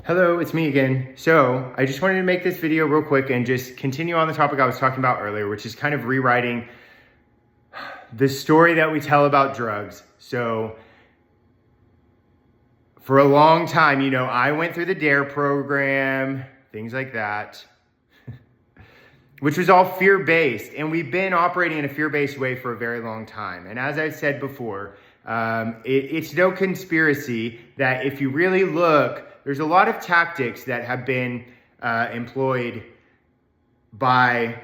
Hello, it's me again. So I just wanted to make this video real quick and just continue on the topic I was talking about earlier, which is kind of rewriting the story that we tell about drugs. So for a long time, I went through the DARE program, things like that, which was all fear-based. And we've been operating in a fear-based way for a very long time. And as I said before, it's no conspiracy that if you really look, there's a lot of tactics that have been employed by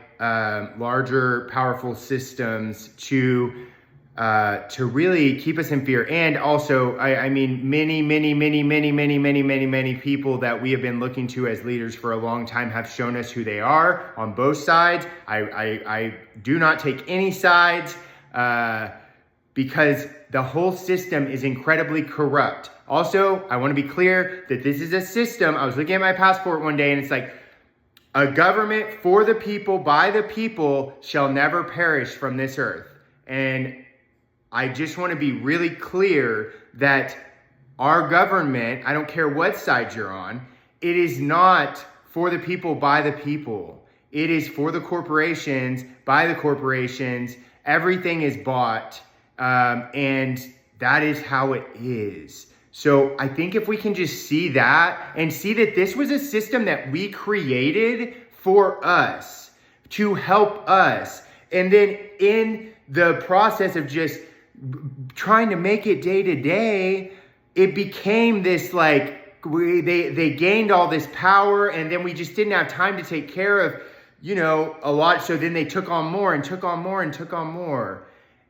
larger, powerful systems to really keep us in fear. And also, I mean, many people that we have been looking to as leaders for a long time have shown us who they are on both sides. I do not take any sides because the whole system is incredibly corrupt. Also, I want to be clear that this is a system. I was looking at my passport one day and it's like, a government for the people, by the people, shall never perish from this earth. And I just want to be really clear that our government, I don't care what side you're on, it is not for the people, by the people. It is for the corporations, by the corporations. Everything is bought, and that is how it is. So I think if we can just see that and see that this was a system that we created for us, to help us. And then in the process of just trying to make it day to day, it became this like, they gained all this power and then we just didn't have time to take care of, a lot. So then they took on more and took on more and took on more.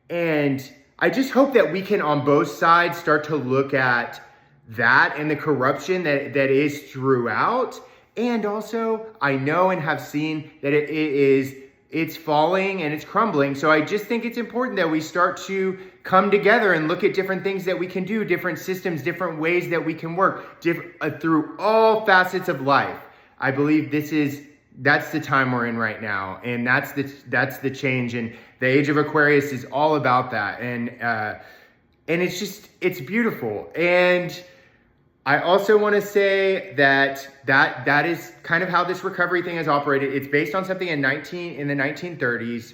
And I just hope that we can, on both sides, start to look at that and the corruption that is throughout. And also, I know and have seen that it's falling and it's crumbling. So I just think it's important that we start to come together and look at different things that we can do, different systems, different ways that we can work through all facets of life. I believe that's the time we're in right now, and that's the change. And the age of Aquarius is all about that, and it's beautiful. And I also want to say that is kind of how this recovery thing has operated. It's based on something in the 1930s,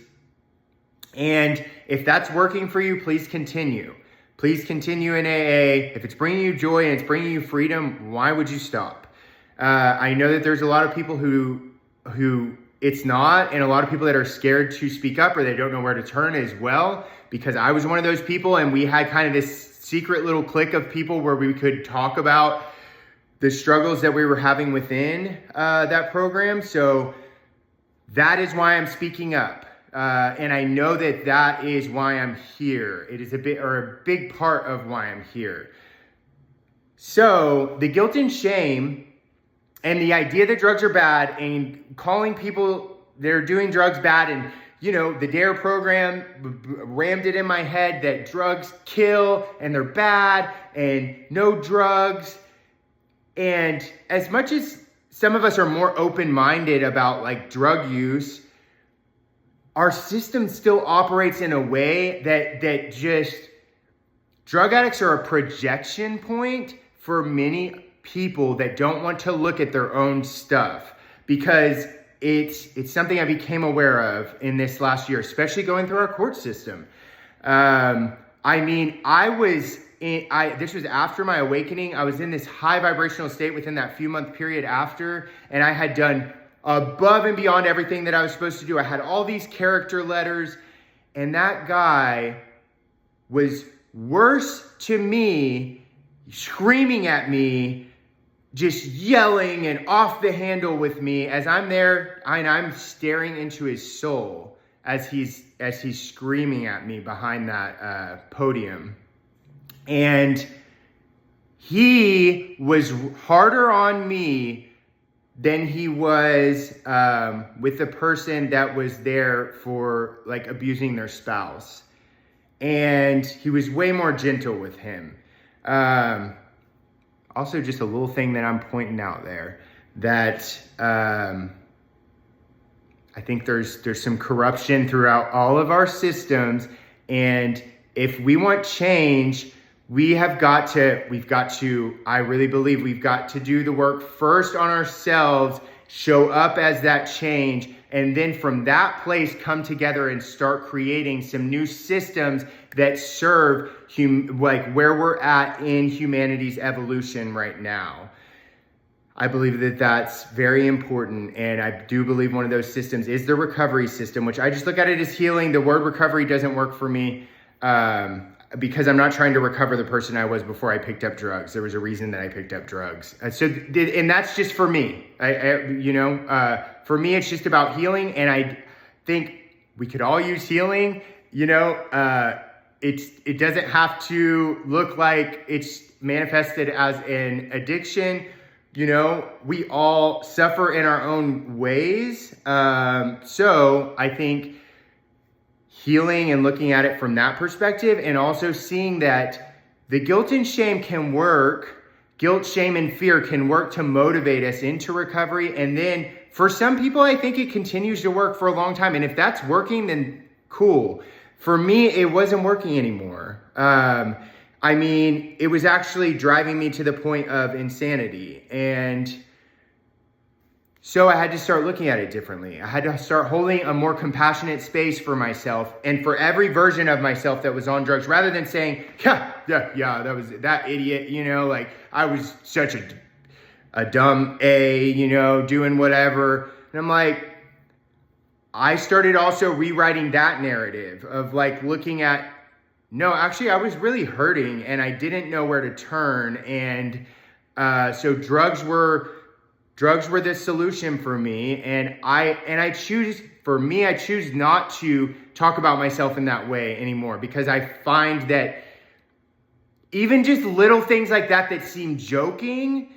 and if that's working for you, please continue. Please continue in AA. If it's bringing you joy and it's bringing you freedom, why would you stop? I know that there's a lot of people who it's not, and a lot of people that are scared to speak up or they don't know where to turn as well, because I was one of those people, and we had kind of this secret little clique of people where we could talk about the struggles that we were having within that program. So that is why I'm speaking up. And I know that is why I'm here. It is a big part of why I'm here. So the guilt and shame and the idea that drugs are bad and calling people that are doing drugs bad, and the DARE program rammed it in my head that drugs kill and they're bad and no drugs. And as much as some of us are more open-minded about like drug use, our system still operates in a way that just drug addicts are a projection point for many people that don't want to look at their own stuff, because it's something I became aware of in this last year, especially going through our court system. This was after my awakening. I was in this high vibrational state within that few month period after, and I had done above and beyond everything that I was supposed to do. I had all these character letters, and that guy was worse to me, screaming at me, just yelling and off the handle with me as I'm there, and I'm staring into his soul as he's screaming at me behind that podium. And he was harder on me than he was with the person that was there for like abusing their spouse. And he was way more gentle with him. Also, just a little thing that I'm pointing out there, that I think there's some corruption throughout all of our systems, and if we want change, we've got to, I really believe we've got to do the work first on ourselves, show up as that change, and then from that place come together and start creating some new systems that serve like where we're at in humanity's evolution right now. I believe that that's very important, and I do believe one of those systems is the recovery system, which I just look at it as healing. The word recovery doesn't work for me because I'm not trying to recover the person I was before I picked up drugs. There was a reason that I picked up drugs. And that's just for me. For me, it's just about healing, and I think we could all use healing. It doesn't have to look like it's manifested as an addiction. We all suffer in our own ways. So I think healing and looking at it from that perspective, and also seeing that the guilt and shame can work. Guilt, shame, and fear can work to motivate us into recovery. And then for some people, I think it continues to work for a long time. And if that's working, then cool. For me, it wasn't working anymore. It was actually driving me to the point of insanity. And so I had to start looking at it differently. I had to start holding a more compassionate space for myself and for every version of myself that was on drugs, rather than saying, yeah, that was that idiot, like I was such a dumb doing whatever. And I'm like, I started also rewriting that narrative of like looking at, no, actually I was really hurting and I didn't know where to turn. And so drugs were the solution for me. And I choose not to talk about myself in that way anymore, because I find that even just little things like that seem joking,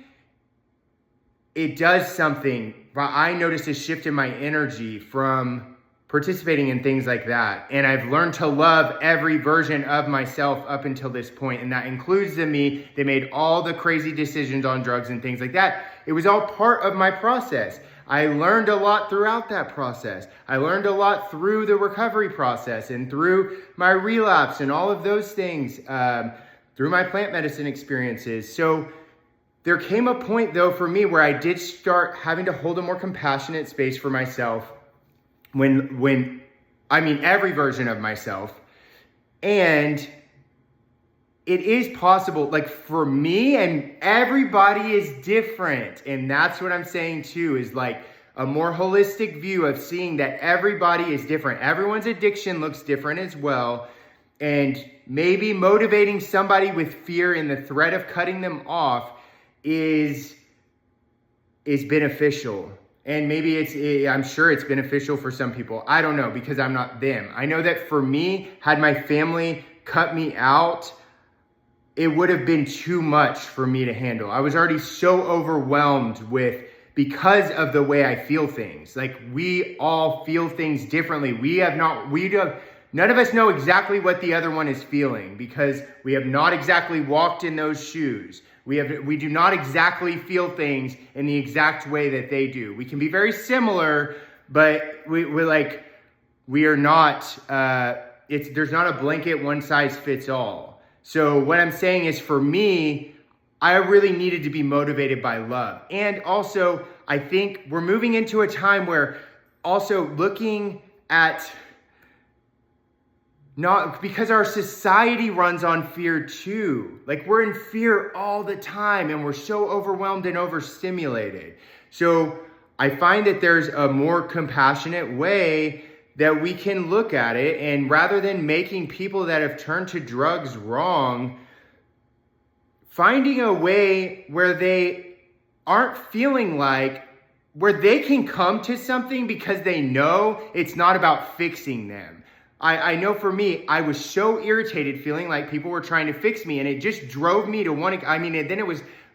it does something. I noticed a shift in my energy from participating in things like that. And I've learned to love every version of myself up until this point. And that includes the me that made all the crazy decisions on drugs and things like that. It was all part of my process. I learned a lot throughout that process. I learned a lot through the recovery process and through my relapse and all of those things, through my plant medicine experiences. So there came a point, though, for me where I did start having to hold a more compassionate space for myself every version of myself. And it is possible, like for me, and everybody is different. And that's what I'm saying too, is like a more holistic view of seeing that everybody is different. Everyone's addiction looks different as well. And maybe motivating somebody with fear and the threat of cutting them off is beneficial. And maybe I'm sure it's beneficial for some people. I don't know, because I'm not them. I know that for me, had my family cut me out, it would have been too much for me to handle. I was already so overwhelmed because of the way I feel things. Like, we all feel things differently. None of us know exactly what the other one is feeling, because we have not exactly walked in those shoes. We do not exactly feel things in the exact way that they do. We can be very similar, but we are not, there's not a blanket one size fits all. So what I'm saying is, for me, I really needed to be motivated by love. And also, I think we're moving into a time where also looking at, not because our society runs on fear too. Like, we're in fear all the time and we're so overwhelmed and overstimulated. So I find that there's a more compassionate way that we can look at it. And rather than making people that have turned to drugs wrong, finding a way where they aren't feeling like, where they can come to something because they know it's not about fixing them. I know for me, I was so irritated feeling like people were trying to fix me, and it just drove me to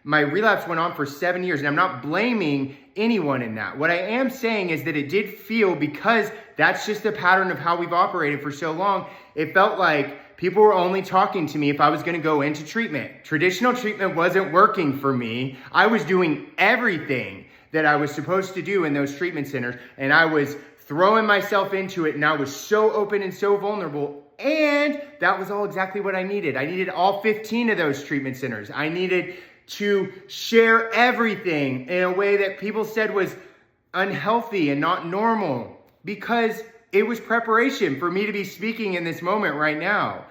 my relapse went on for 7 years, and I'm not blaming anyone in that. What I am saying is that it did feel, because that's just a pattern of how we've operated for so long, it felt like people were only talking to me if I was going to go into treatment. Traditional treatment wasn't working for me. I was doing everything that I was supposed to do in those treatment centers, and I was throwing myself into it, and I was so open and so vulnerable, And that was all exactly what I needed. I needed all 15 of those treatment centers. I needed to share everything in a way that people said was unhealthy and not normal, because it was preparation for me to be speaking in this moment right now.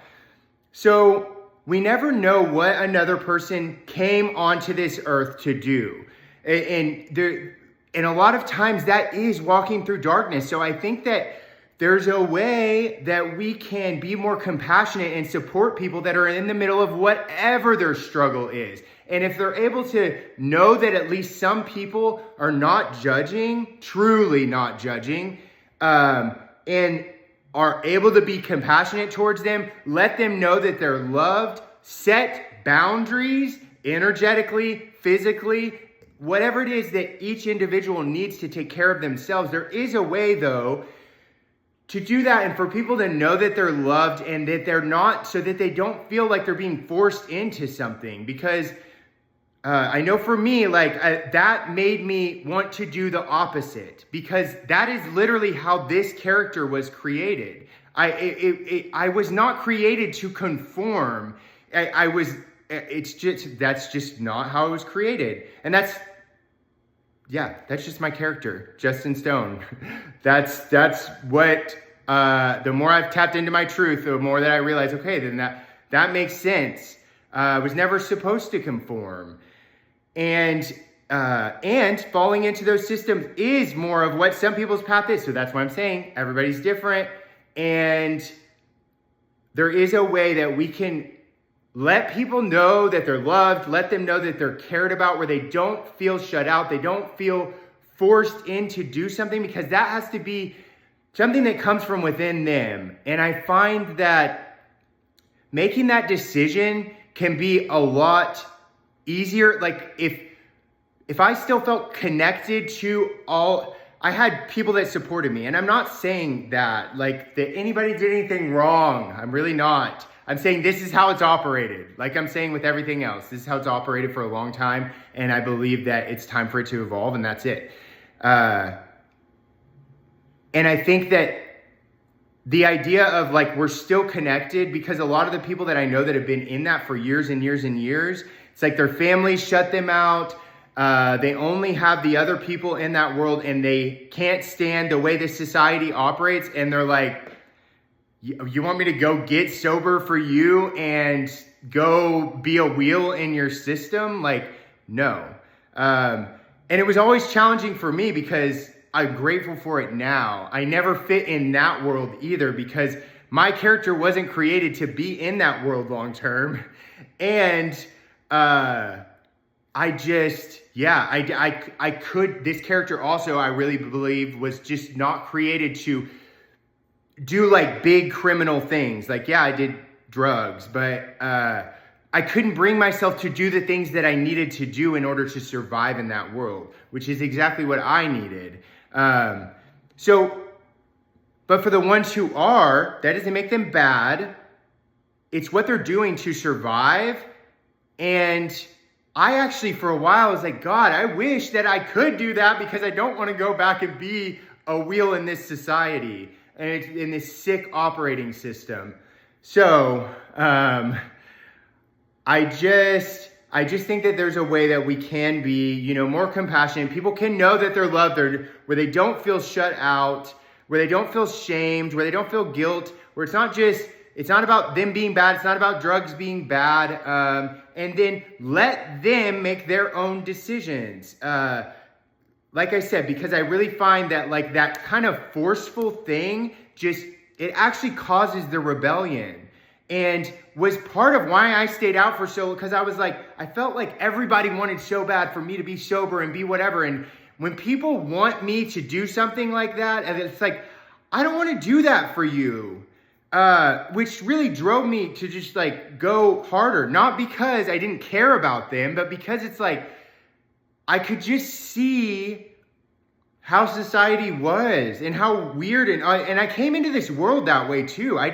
So we never know what another person came onto this earth to do. And a lot of times that is walking through darkness. So I think that there's a way that we can be more compassionate and support people that are in the middle of whatever their struggle is. And if they're able to know that at least some people are not judging, truly not judging, and are able to be compassionate towards them, let them know that they're loved, set boundaries energetically, physically, whatever it is that each individual needs to take care of themselves. There is a way, though, to do that, and for people to know that they're loved and that they're not, so that they don't feel like they're being forced into something. Because I know for me, that made me want to do the opposite, because that is literally how this character was created. I was not created to conform. That's just not how I was created. And that's just my character, Justin Stone. That's what, the more I've tapped into my truth, the more that I realize, okay, then that makes sense. I was never supposed to conform. And falling into those systems is more of what some people's path is. So that's why I'm saying everybody's different. And there is a way that we can let people know that they're loved, let them know that they're cared about, where they don't feel shut out, they don't feel forced in to do something, because that has to be something that comes from within them. And I find that making that decision can be a lot easier. Like if I still felt connected to I had people that supported me, and I'm not saying that anybody did anything wrong. I'm really not. I'm saying this is how it's operated. Like I'm saying with everything else, this is how it's operated for a long time. And I believe that it's time for it to evolve, and that's it. And I think that the idea of we're still connected, because a lot of the people that I know that have been in that for years and years and years, it's like their families shut them out. They only have the other people in that world, and they can't stand the way this society operates. And they're like, you want me to go get sober for you and go be a wheel in your system? No. And it was always challenging for me, because I'm grateful for it now. I never fit in that world either, because my character wasn't created to be in that world long term. And this character also, I really believe, was just not created to do big criminal things. I did drugs, but I couldn't bring myself to do the things that I needed to do in order to survive in that world, which is exactly what I needed. But for the ones who are, that doesn't make them bad. It's what they're doing to survive. And I actually, for a while, was like, God, I wish that I could do that, because I don't want to go back and be a wheel in this society and in this sick operating system. So I just think that there's a way that we can be, more compassionate. People can know that they're loved, where they don't feel shut out, where they don't feel shamed, where they don't feel guilt, where it's not about them being bad. It's not about drugs being bad. And then let them make their own decisions. Like I said, because I really find that that kind of forceful thing, it actually causes the rebellion, and was part of why I stayed out for because I was I felt like everybody wanted so bad for me to be sober and be whatever. And when people want me to do something like that, and it's I don't want to do that for you. Which really drove me to just go harder, not because I didn't care about them, but because it's I could just see how society was and how weird, and I came into this world that way too. I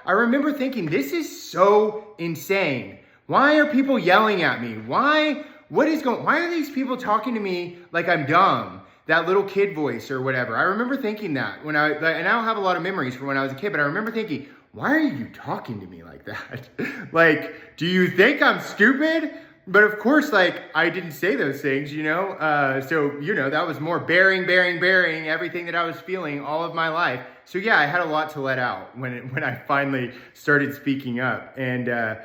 remember thinking, this is so insane. Why are people yelling at me? Why are these people talking to me like I'm dumb? That little kid voice or whatever. I remember thinking that and I don't have a lot of memories from when I was a kid, but I remember thinking, why are you talking to me like that? Like, do you think I'm stupid? But of course, like, I didn't say those things, so, that was more bearing everything that I was feeling all of my life. So yeah, I had a lot to let out when I finally started speaking up. And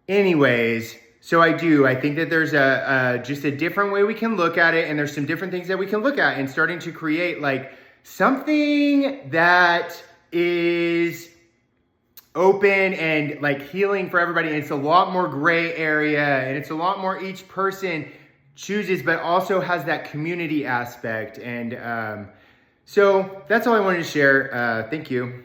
anyways, so I think that there's just a different way we can look at it, and there's some different things that we can look at, and starting to create like something that is open and like healing for everybody. And it's a lot more gray area, and it's a lot more each person chooses, but also has that community aspect. And so that's all I wanted to share. Thank you.